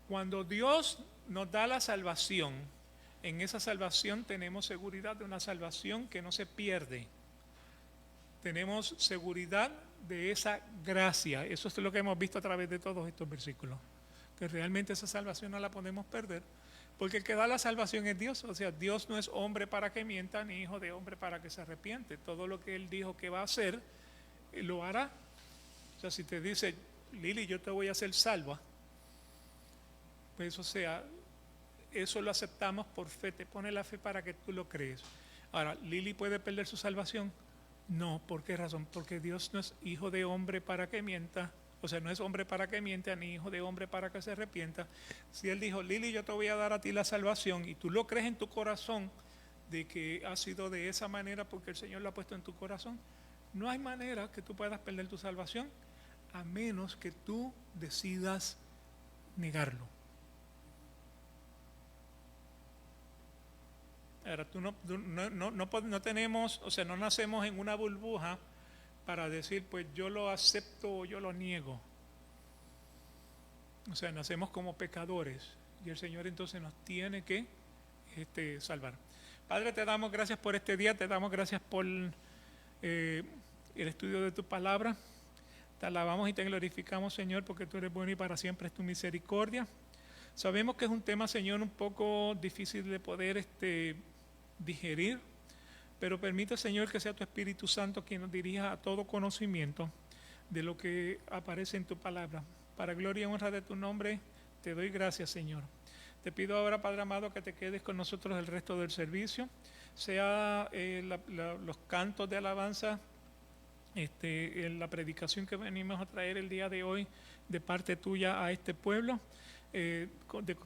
Cuando Dios nos da la salvación, en esa salvación tenemos seguridad de una salvación que no se pierde. Tenemos seguridad de esa gracia. Eso es lo que hemos visto a través de todos estos versículos. Que realmente esa salvación no la podemos perder. Porque el que da la salvación es Dios. O sea, Dios no es hombre para que mienta, ni hijo de hombre para que se arrepiente. Todo lo que Él dijo que va a hacer, lo hará. O sea, si te dice, Lili, yo te voy a hacer salva, pues o sea, eso lo aceptamos por fe. Te pone la fe para que tú lo crees. Ahora, ¿Lili puede perder su salvación? No. ¿Por qué razón? Porque Dios no es hijo de hombre para que mienta. O sea, no es hombre para que mienta, ni hijo de hombre para que se arrepienta. Si Él dijo, Lili, yo te voy a dar a ti la salvación, y tú lo crees en tu corazón de que ha sido de esa manera porque el Señor lo ha puesto en tu corazón, no hay manera que tú puedas perder tu salvación a menos que tú decidas negarlo. Ahora, no tenemos, o sea, no nacemos en una burbuja para decir, pues yo lo acepto o yo lo niego. O sea, nacemos como pecadores y el Señor entonces nos tiene que salvar. Padre, te damos gracias por este día, te damos gracias por el estudio de tu palabra. Te alabamos y te glorificamos, Señor, porque tú eres bueno y para siempre es tu misericordia. Sabemos que es un tema, Señor, un poco difícil de poder digerir, pero permite, Señor, que sea tu Espíritu Santo quien nos dirija a todo conocimiento de lo que aparece en tu palabra. Para gloria y honra de tu nombre, te doy gracias, Señor. Te pido ahora, Padre amado, que te quedes con nosotros el resto del servicio, sea los cantos de alabanza, la predicación que venimos a traer el día de hoy de parte tuya a este pueblo, de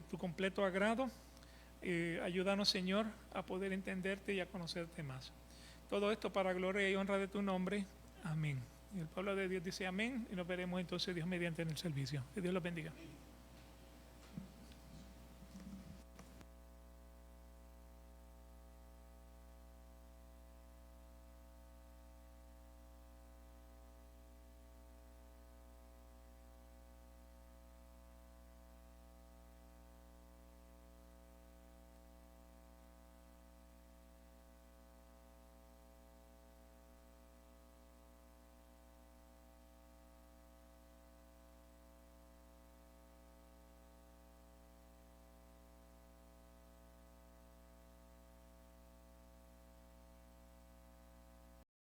tu completo agrado. Ayúdanos, Señor, a poder entenderte y a conocerte más. Todo esto para gloria y honra de tu nombre. Amén. Y el pueblo de Dios dice amén, y nos veremos entonces Dios mediante en el servicio. Que Dios los bendiga.